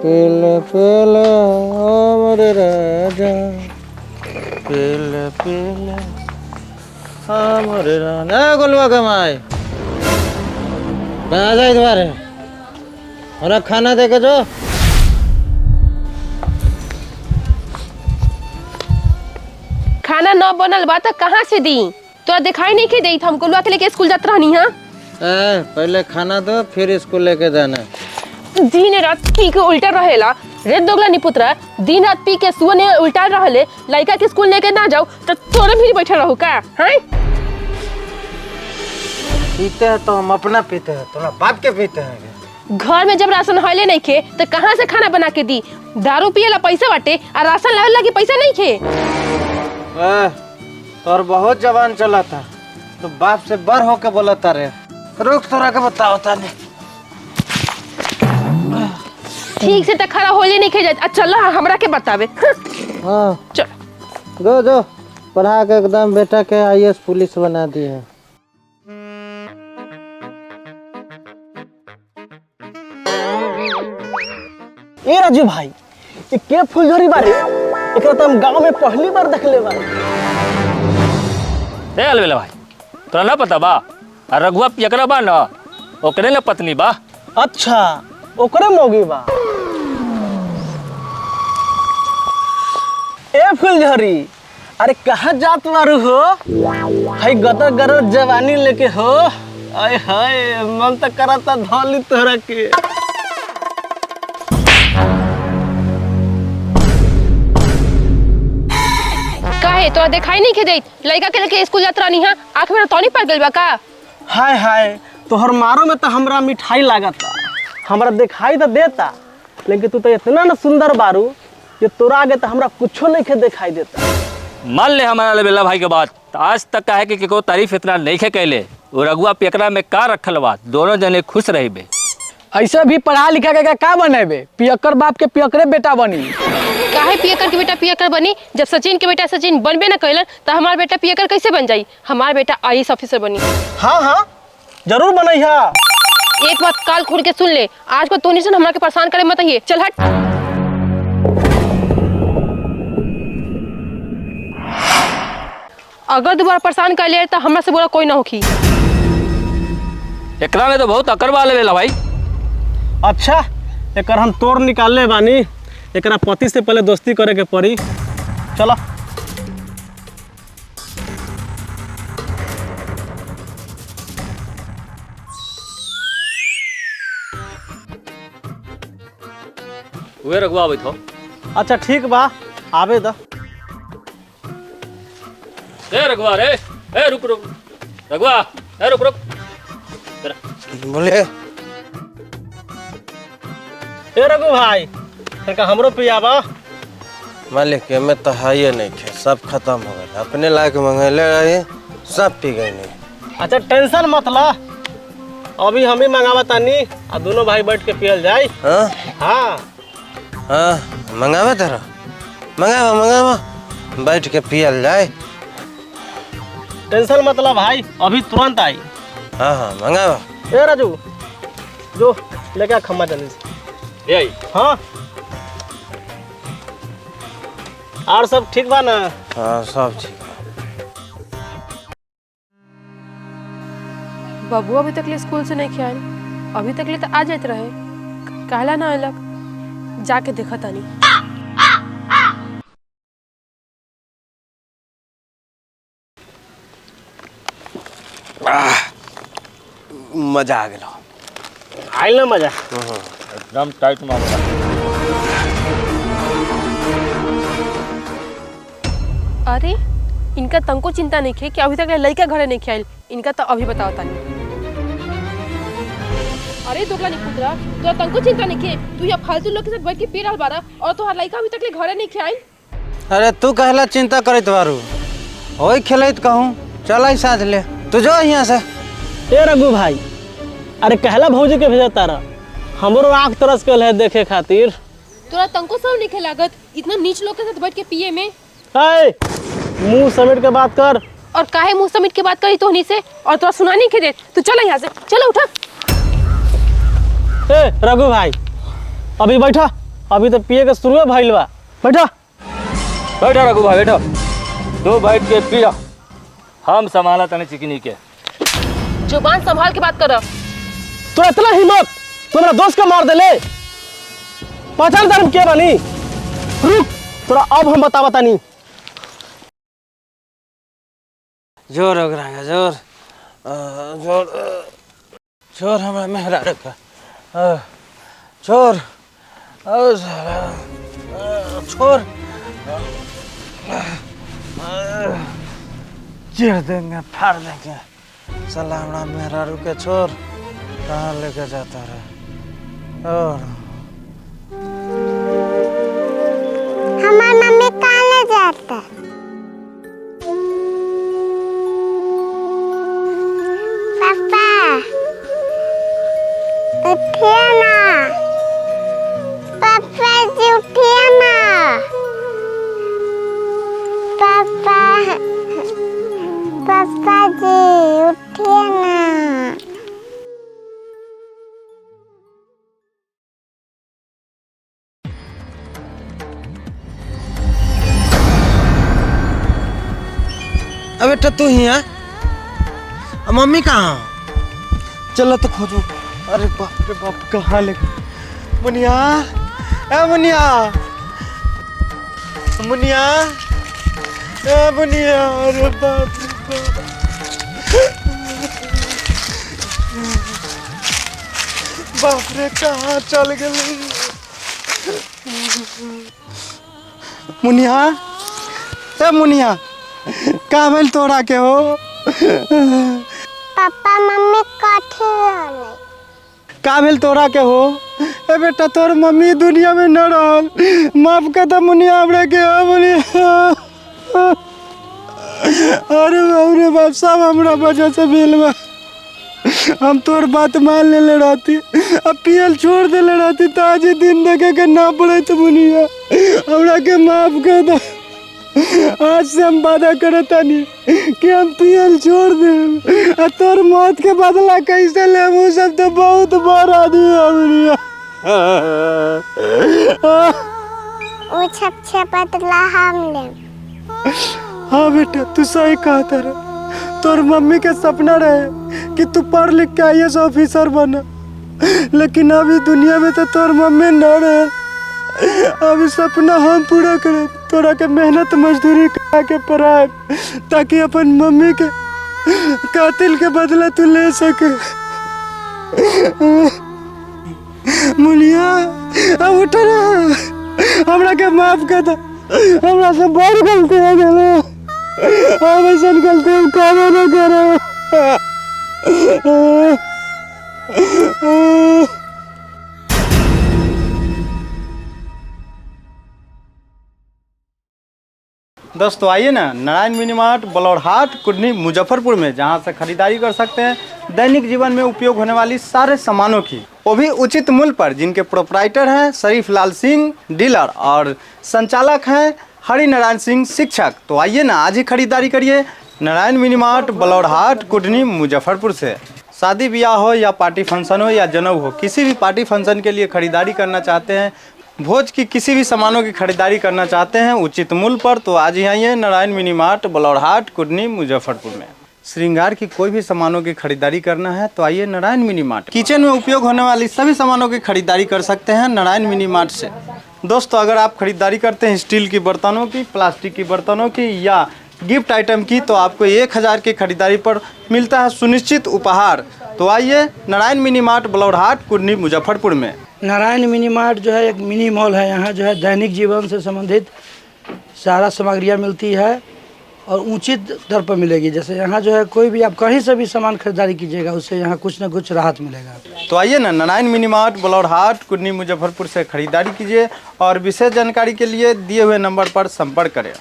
पीले पीले हमरे राजा, पीले पीले हमरे राजा। गोलुआ कमाई कहाँ जाए तुम्हारे? और खाना दे के जो। खाना न बनल बा त कहाँ से दी? तोरा दिखाई नहीं के दी हम गोलुआ के लेके स्कूल जात रहनी है। पहले खाना दो फिर स्कूल लेके जाना। दिन रात पी के उल्टा रहेला रे दोगला निपुत्रा। दिन रात पी के सुने उल्टा रहले लड़का के स्कूल लेके ना जाओ तो तोरे भी बैठे रहू का? हैं पीते हैं तो हम अपना पीते हैं, तुम्हारा बाप के पीते हैं। घर में जब राशन हले नहीं खे तो कहाँ से खाना बना के दी? दारू पिए ला पैसा बाटे और राशन लावे लगी पैसा नहीं खे। और बहुत जवान चला था तो बाप से बर होके बोला था रे। रुक तोरा के बताओ ताने। ठीक से तो खड़ा होले नहीं खे जात। चल हमरा के बतावे। हाँ चल जो पढ़ा के एकदम बेटा के आईएएस पुलिस बना दी है। ए राजू भाई ये के फुलझड़ी बारे? एकरा तो हम गांव में पहली बार देखले बारे। ए अलबेला भाई तोरा ना पता बा? रघुआ पियकरा बा ना ओकरे ना पत्नी बा। अच्छा ओकरे मौगी बा। ए फुलझड़ी अरे कहाँ जात बारू हो? हाय गदर गदर जवानी लेके हो। आय हाय मन तो करता धोली तोरा के। काहे तोरा दिखाई नहीं के देत लड़का के लेके स्कूल जात रहनी है? आँख में तौनी पड़ गइल बा का? हाय हाय तोहर मारो में तो हमरा मिठाई लागता, हमरा दिखाई तो देता लेकिन तू तो इतना ना सुंदर बारू कि तोरा आगे तो हमरा कुछो नहीं के दिखाई देता। मान ले हमारा अलबेला भाई के बात आज तक का है कि को तारीफ इतना नहीं खे कैले। वो रघुआ पियकरा में का रखल बा दोनों जने खुश रही बे। ऐसे भी पढ़ा लिखा के का बनेबे? पियकर बाप के पियकरे बेटा बनी। काहे पियकर के बेटा पियकर बनी? जब सचिन के बेटा सचिन बनबे ना कैलन तो हमार बेटा पियकर कैसे बन जाई? हमार बेटा आईएएस ऑफिसर बनी। हाँ हाँ जरूर बनैहा। एक बात काल खोल के सुन ले, आज को तोनी से हमरा के परेशान करे मत ही। चल हट। अगर दोबारा परेशान कर ले तो हमरा से बोला कोई ना होखी। एकरा में तो बहुत अकड़ बा अलबेला भाई। अच्छा एकर हम तोड़ निकालने बानी। एकरा पति से पहले दोस्ती करे के पड़ी। चलो वे रघुआ बैठो। अच्छा ठीक बा आवे द। ए रघुआ रे ए रुक रुक रघुआ ए रुक रुक। बोले ए रघु भाई तनिका हमरो पियाबा। मालिक में तो हाइए नहीं खे, सब खत्म हो गए। अपने लायक मंगेले रहे सब पी गए नहीं। अच्छा टेंशन मत ला, अभी हम ही मंगावा तानी आ दोनों भाई बैठ के पियल जाए। हाँ हाँ हाँ मंगावा तेरा मंगावा मंगावा बैठ के पियल जाए। टेंशन मत ला भाई अभी तुरंत आई। हाँ हाँ मंगावा। ए राजू जो लेके आ खम्मा जल्दी से। ए आई हाँ और सब ठीक बा ना? हाँ सब ठीक है। बाबू अभी तक ले स्कूल से नहीं खेल, अभी तक ले तो आ जाते रहे, कहला ना अलग जाके देखा तानी। मजा आ गया। आइल ना मजा? एकदम टाइट मामला। अरे इनका तंको चिंता नहीं खे कि अभी तक लड़का घरे नहीं खेल। इनका तो अभी बताओ तानी। अरे दोगला निपुत्रा तो तंको चिंता नहीं खे, तू यहाँ फालतू लोग के साथ बैठ के पी रहल बारा और तोहार लड़का अभी तक ले घरे नहीं खेल। अरे तू कहला चिंता करत बारू होई खेलत कहूँ चल साथ ले तू जो यहाँ से। ए रघु भाई अरे कहला भौजी के भेजा तारा, हमरो आँख तरस के है देखे खातिर। तोरा तंको सब नहीं लागत इतना नीच लोग के साथ बैठ के पिए में? मुंह समेट के बात कर। और काहे मुंह समेट के बात करी तोहनी से? और तोरा सुना नहीं के दे, तू चल यहाँ से, चलो उठा। ए रघु भाई अभी बैठा अभी तो पिए के शुरू भइल बा। बैठा बैठो रघु भाई बैठो, दो बैठ के पिया, हम संभाला तने चिकनी के। जुबान संभाल के बात करो। तो इतना हिम्मत तो मेरा दोस्त का मार देले। पहचान धर्म क्या बानी? रुक तोरा अब हम बतावता नहीं। जोर ओकरा जोर जोर जोर हमरा मेहरा रखा छोर छोर चीर देंगे फाड़ देंगे। साला हमरा मेहरा रुके छोर कहाँ लेके जाता रहे। और हमारी मम्मी कहाँ ले जाता? पापा उठिए ना, पापा जी उठिए ना, पापा पापा जी उठिए ना। अब बेटा तू ही है, मम्मी कहाँ? चलो तो खोजो। अरे बाप कहाँ लेके? मुनिया, ए मुनिया, मुनिया, ए मुनिया, अरे बाप रे बाप रे कहाँ चल गई? मुनिया, ए मुनिया, का भेल तोरा के हो? पापा मम्मी कथी रहले? का भेल तोरा के हो? ए बेटा तोर मम्मी दुनिया में न रहल, माफ कर दे मुनिया हमरा के। हो मुनिया, अरे बाप रे बाप, सब हमरा वजह से भेल बा। हम तोर बात मान लेले रहती, अब पियल छोड़ देले रहती तो आज दिन देखे के ना पड़े। तो मुनिया हमरा के माफ कर दे। आज से हम वादा करता नहीं कि हम पियल छोड़ दे। तोर मौत के बदला कैसे ले? वो सब तो बहुत बड़ा आदमी है। वो सबसे बदला हम ले। हाँ बेटा तू सही कहा तेरा। तोर मम्मी के सपना रहे कि तू पढ़ लिख के IAS ऑफिसर बना, लेकिन अभी दुनिया में तो तोर मम्मी न रहे। अभी सपना हम पूरा करें, तोरा के मेहनत मजदूरी करा के पढ़ाए ताकि अपन मम्मी के कातिल के बदला तू ले सके। मुनिया अब उठ ना, हमरा के माफ कर दे। हमरा से बड़ गलती हो गई, हम ऐसा गलती हम कभी न करे। दोस्तों आइए ना नारायण मिनी मार्ट बलौरहाट कुडनी मुजफ्फरपुर में, जहां से खरीदारी कर सकते हैं दैनिक जीवन में उपयोग होने वाली सारे सामानों की, वो भी उचित मूल्य पर। जिनके प्रोपराइटर हैं शरीफ लाल सिंह डीलर और संचालक हैं हरि नारायण सिंह शिक्षक। तो आइए ना आज ही खरीदारी करिए नारायण मिनी मार्ट बलौरहाट कुडनी मुजफ्फरपुर से। शादी ब्याह हो या पार्टी फंक्शन हो या जनेऊ हो, किसी भी पार्टी फंक्शन के लिए खरीदारी करना चाहते हैं, भोज की किसी भी सामानों की खरीदारी करना चाहते हैं उचित मूल्य पर, तो आज ही आइए नारायण मिनी मार्ट बलौरहाट कुडनी मुजफ्फरपुर में। श्रृंगार की कोई भी सामानों की खरीदारी करना है तो आइए नारायण मिनी मार्ट। किचन में उपयोग होने वाली सभी सामानों की खरीदारी कर सकते हैं नारायण मिनी मार्ट से। दोस्तों अगर आप खरीदारी करते हैं स्टील की बर्तनों की, प्लास्टिक की बर्तनों की या गिफ्ट आइटम की, तो आपको 1000 की खरीदारी पर मिलता है सुनिश्चित उपहार। तो आइए नारायण मिनी मार्ट बलौरहाट कुडनी मुजफ्फरपुर में। नारायण मिनी मार्ट जो है एक मिनी मॉल है। यहाँ जो है दैनिक जीवन से संबंधित सारा सामग्रियाँ मिलती है और उचित दर पर मिलेगी। जैसे यहाँ जो है कोई भी आप कहीं से भी सामान खरीदारी कीजिएगा उससे यहाँ कुछ न कुछ राहत मिलेगा। तो आइए ना नारायण मिनी मार्ट बलौरहाट कुडनी मुजफ्फरपुर से खरीदारी कीजिए और विशेष जानकारी के लिए दिए हुए नंबर पर संपर्क करें।